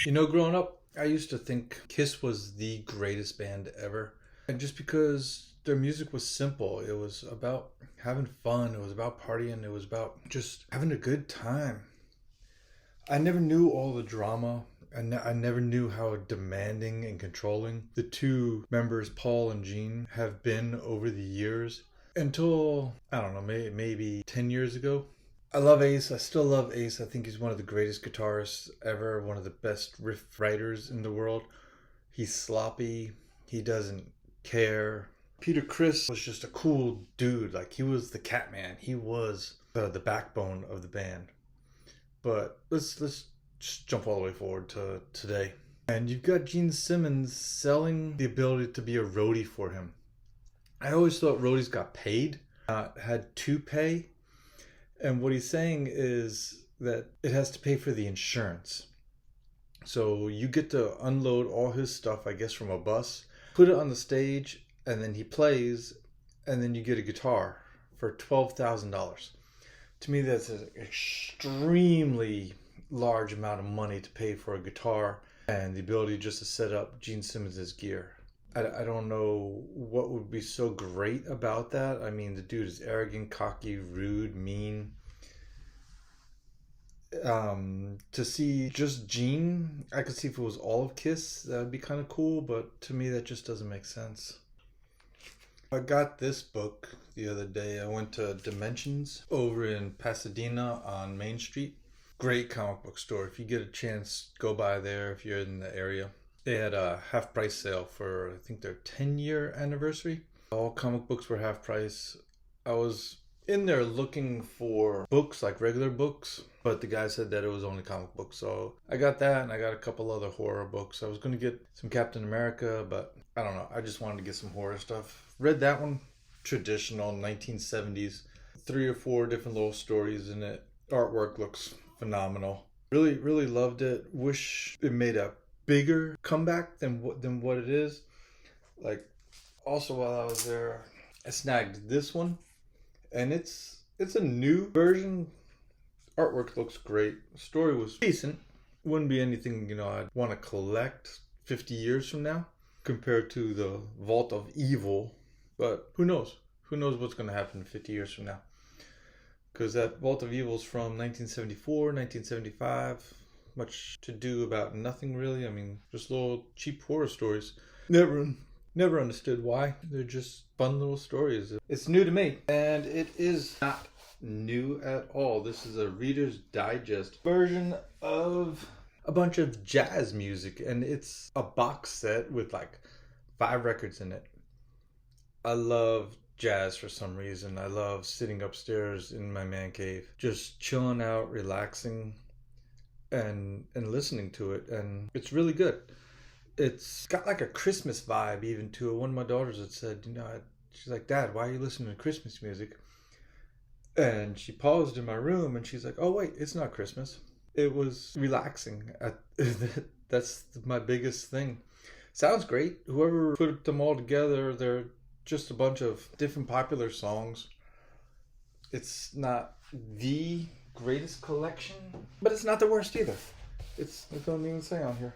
Growing up, I used to think Kiss was the greatest band ever. And just because their music was simple, it was about having fun, it was about partying, it was about just having a good time. I never knew all the drama. I never knew how demanding and controlling the two members, Paul and Gene, have been over the years. Until, I don't know, maybe 10 years ago. I love Ace. I still love Ace. I think he's one of the greatest guitarists ever, one of the best riff writers in the world. He's sloppy. He doesn't care. Peter Criss was just a cool dude. Like, he was the Catman. He was the backbone of the band. But let's just jump all the way forward to today. And you've got Gene Simmons selling the ability to be a roadie for him. I always thought roadies got paid, not had to pay. And what he's saying is that it has to pay for the insurance. So you get to unload all his stuff, I guess, from a bus, put it on the stage, and then he plays, and then you get a guitar for $12,000. To me, that's an extremely large amount of money to pay for a guitar and the ability just to set up Gene Simmons' gear. I don't know what would be so great about that. I mean, the dude is arrogant, cocky, rude, mean. To see just Gene, I could see if it was all of Kiss, that would be kind of cool, but to me that just doesn't make sense. I got this book the other day. I went to Dimensions over in Pasadena on Main Street. Great comic book store. If you get a chance, go by there if you're in the area. They had a half price sale for, I think, their 10-year anniversary. All comic books were half price. I was in there looking for books, like regular books, but the guy said that it was only comic books. So I got that, and I got a couple other horror books. I was going to get some Captain America, but I don't know. I just wanted to get some horror stuff. Read that one. Traditional 1970s. 3 or 4 different little stories in it. Artwork looks phenomenal. Really, really loved it. Wish it made a bigger comeback than what it is. Like, also while I was there, I snagged this one, and it's a new version. Artwork looks great. Story was decent. Wouldn't be anything I'd want to collect 50 years from now compared to the Vault of Evil. But who knows? Who knows what's going to happen 50 years from now? Because that Vault of Evil is from 1974, 1975. Much to do about nothing, really. I mean, just little cheap horror stories. Never understood why. They're just fun little stories. It's new to me, and it is not new at all. This is a Reader's Digest version of a bunch of jazz music, and it's a box set with like 5 records in it. I love jazz for some reason. I love sitting upstairs in my man cave, just chilling out, relaxing, and listening to it, and it's really good. It's got like a Christmas vibe even to it. One of my daughters had said, she's like, "Dad, why are you listening to Christmas music?" And she paused in my room, and she's like, "Oh wait, it's not Christmas." It was relaxing. That's my biggest thing. Sounds great. Whoever put them all together, they're just a bunch of different popular songs. It's not the greatest collection, but it's not the worst either. It don't even say on here.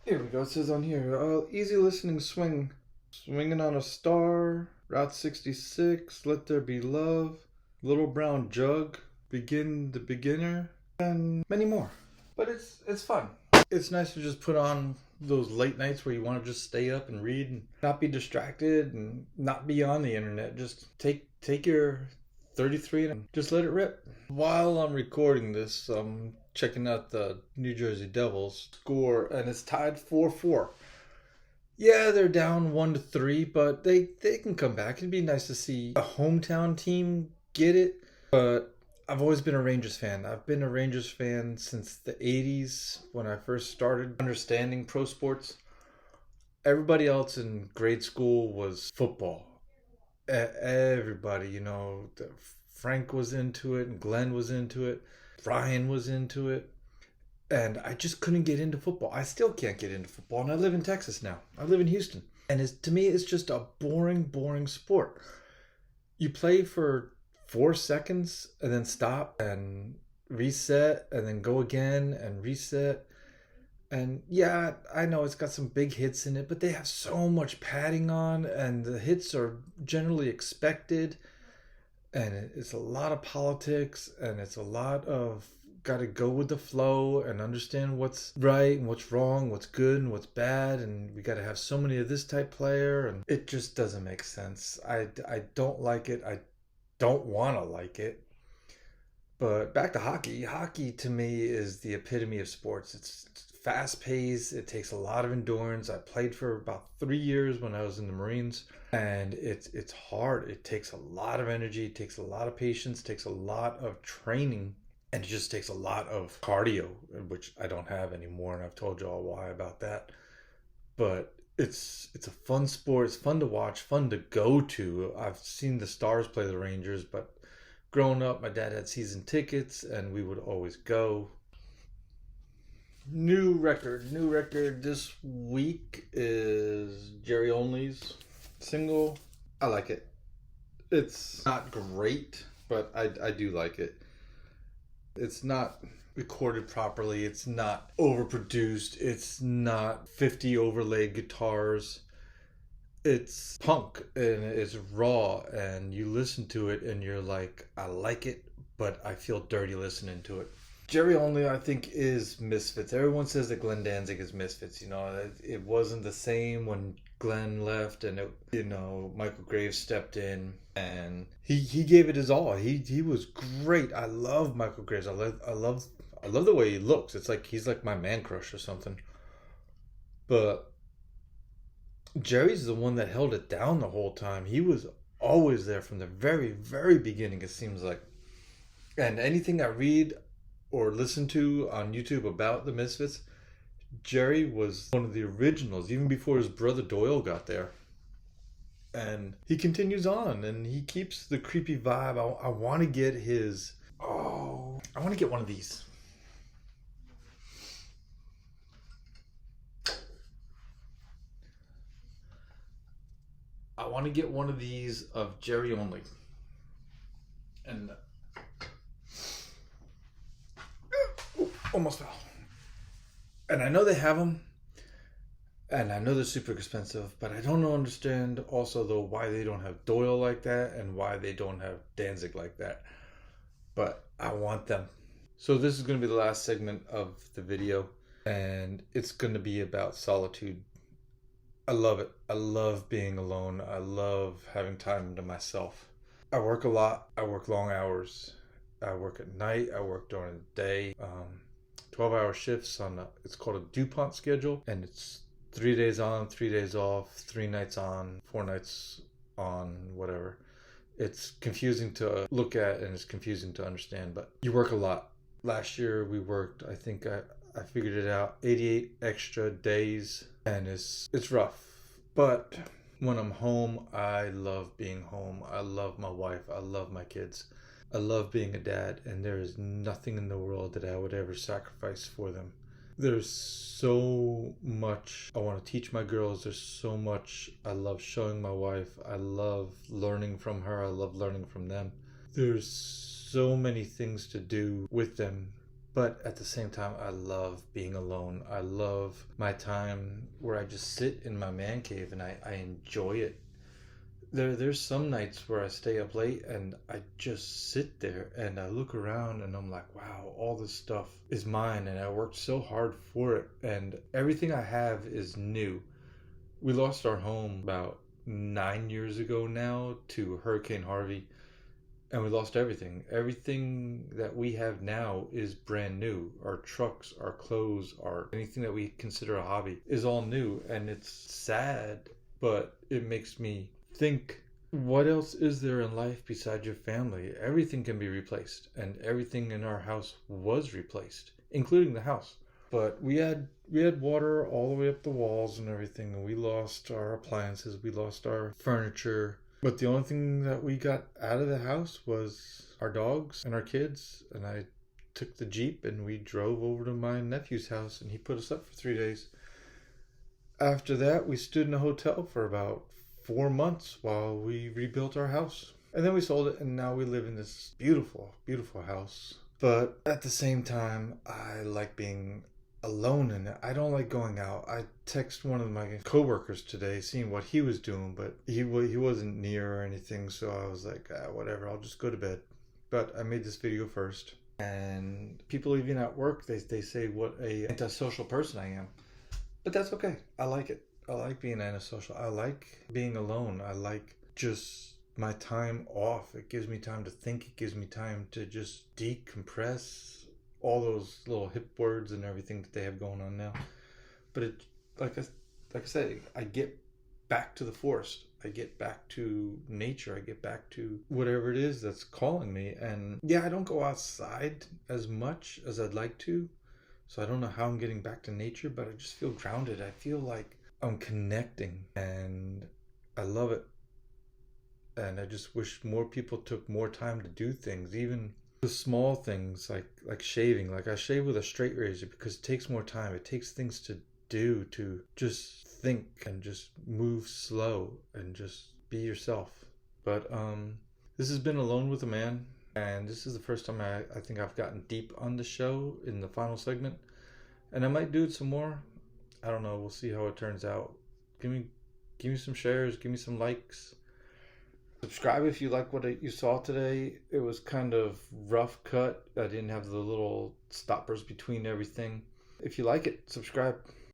Here we go. It says on here, easy listening swing. Swinging on a Star, Route 66, Let There Be Love, Little Brown Jug, Begin the Beginner, and many more. But it's fun. It's nice to just put on those late nights where you want to just stay up and read and not be distracted and not be on the internet. Just take your 33 and just let it rip. While I'm recording this, I'm checking out the New Jersey Devils score, and it's tied 4-4. Yeah, they're down 1-3, but they can come back. It'd be nice to see a hometown team get it. But I've always been a Rangers fan. I've been a Rangers fan since the 80s when I first started understanding pro sports. Everybody else in grade school was football. Everybody, Frank was into it, and Glenn was into it, Brian was into it, and I just couldn't get into football. I still can't get into football, and I live in Texas now. I live in Houston, and to me, it's just a boring sport. You play for 4 seconds, and then stop, and reset, and then go again, and reset. And yeah, I know it's got some big hits in it, but they have so much padding on, and the hits are generally expected. And it's a lot of politics, and it's a lot of got to go with the flow and understand what's right and what's wrong, what's good and what's bad, and we got to have so many of this type player, and it just doesn't make sense. I don't like it. I don't want to like it. But back to hockey. Hockey to me is the epitome of sports. It's fast paced. It takes a lot of endurance. I played for about 3 years when I was in the Marines, and it's hard. It takes a lot of energy. It takes a lot of patience. It takes a lot of training, and it just takes a lot of cardio, which I don't have anymore. And I've told you all why about that. But it's a fun sport. It's fun to watch. Fun to go to. I've seen the Stars play the Rangers, but growing up, my dad had season tickets, and we would always go. New record this week is Jerry Only's single. I like it. It's not great, but I do like it. It's not recorded properly. It's not overproduced. It's not 50 overlaid guitars. It's punk and it's raw, and you listen to it and you're like, I like it, but I feel dirty listening to it. Jerry Only, I think, is Misfits. Everyone says that Glenn Danzig is Misfits. It wasn't the same when Glenn left, and Michael Graves stepped in, and he gave it his all. He was great. I love Michael Graves. I love the way he looks. It's like he's like my man crush or something. But Jerry's the one that held it down the whole time. He was always there from the very, very beginning, it seems like. And anything I read or listen to on YouTube about the Misfits, Jerry was one of the originals, even before his brother Doyle got there. And he continues on, and he keeps the creepy vibe. I want to get his... Oh, I want to get one of these. I want to get one of these of Jerry Only. And almost fell. And I know they have them, and I know they're super expensive, but I don't understand also though why they don't have Doyle like that and why they don't have Danzig like that. But I want them. So this is going to be the last segment of the video, and it's going to be about solitude. I love it. I love being alone. I love having time to myself. I work a lot. I work long hours. I work at night. I work during the day. 12-hour shifts it's called a DuPont schedule, and it's 3 days on, 3 days off, 3 nights on, 4 nights on, whatever. It's confusing to look at, and it's confusing to understand, but you work a lot. Last year we worked, I think I figured it out, 88 extra days, and it's rough. But when I'm home, I love being home. I love my wife. I love my kids. I love being a dad, and there is nothing in the world that I would ever sacrifice for them. There's so much I want to teach my girls. There's so much I love showing my wife. I love learning from her. I love learning from them. There's so many things to do with them, but at the same time, I love being alone. I love my time where I just sit in my man cave and I enjoy it. There's some nights where I stay up late and I just sit there and I look around and I'm like, wow, all this stuff is mine and I worked so hard for it, and everything I have is new. We lost our home about 9 years ago now to Hurricane Harvey, and we lost everything. Everything that we have now is brand new. Our trucks, our clothes, anything that we consider a hobby is all new, and it's sad, but it makes me think, what else is there in life besides your family? Everything can be replaced, and everything in our house was replaced, including the house. But we had water all the way up the walls and everything, and we lost our appliances, we lost our furniture. But the only thing that we got out of the house was our dogs and our kids, and I took the Jeep and we drove over to my nephew's house, and he put us up for 3 days. After that, we stood in a hotel for about 4 months while we rebuilt our house. And then we sold it, and now we live in this beautiful, beautiful house. But at the same time, I like being alone in it. I don't like going out. I text one of my coworkers today, seeing what he was doing, but he wasn't near or anything. So I was like, whatever. I'll just go to bed. But I made this video first, and people even at work they say what a antisocial person I am, but that's okay. I like it. I like being antisocial. I like being alone. I like just my time off. It gives me time to think. It gives me time to just decompress all those little hip words and everything that they have going on now. But it, like I said, I get back to the forest. I get back to nature. I get back to whatever it is that's calling me. And yeah, I don't go outside as much as I'd like to. So I don't know how I'm getting back to nature, but I just feel grounded. I feel like I'm connecting, and I love it. And I just wish more people took more time to do things, even the small things like shaving. Like I shave with a straight razor because it takes more time. It takes things to do, to just think and just move slow and just be yourself. But this has been Alone with a Man, and this is the first time I think I've gotten deep on the show in the final segment, and I might do it some more. I don't know. We'll see how it turns out. Give me some shares. Give me some likes. Subscribe if you like what you saw today. It was kind of rough cut. I didn't have the little stoppers between everything. If you like it, subscribe.